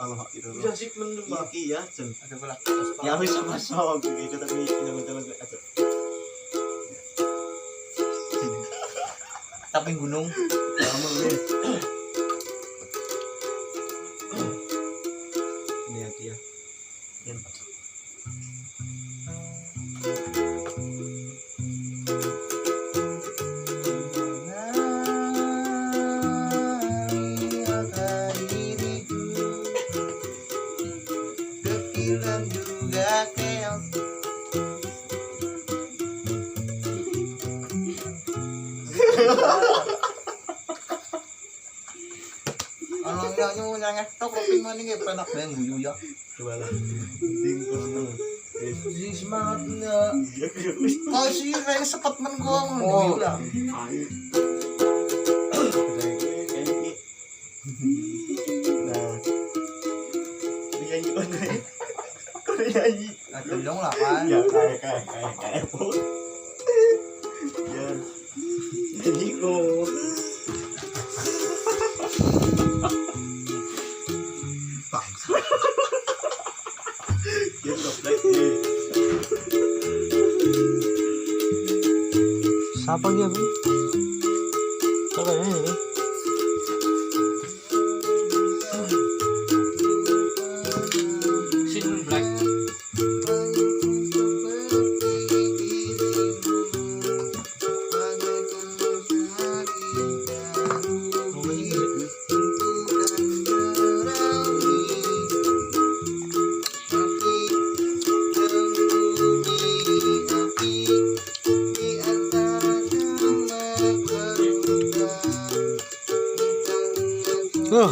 kalau itu Bisa sih mendembaki ya, Jen. Ada pelak. ya wis sama gitu tapi teman-teman aja Tapi gunung. kamu wis ini hadiah yang Juga keong. Kalau nyanyi nyanyi tok kuping mana nggak pernah yang guyu ya. coba lah tingkul seneng Sing semangatnya. Kau sih kayak sepet menggong guyu lah. nah nyanyi kau nyanyi Nah, gendong lah kan. ya kayak pun ya nyanyi kok dia goblok nih Siapa dia, Bu? Siapa ini? Sin Black.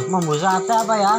Membuat sate apa ya?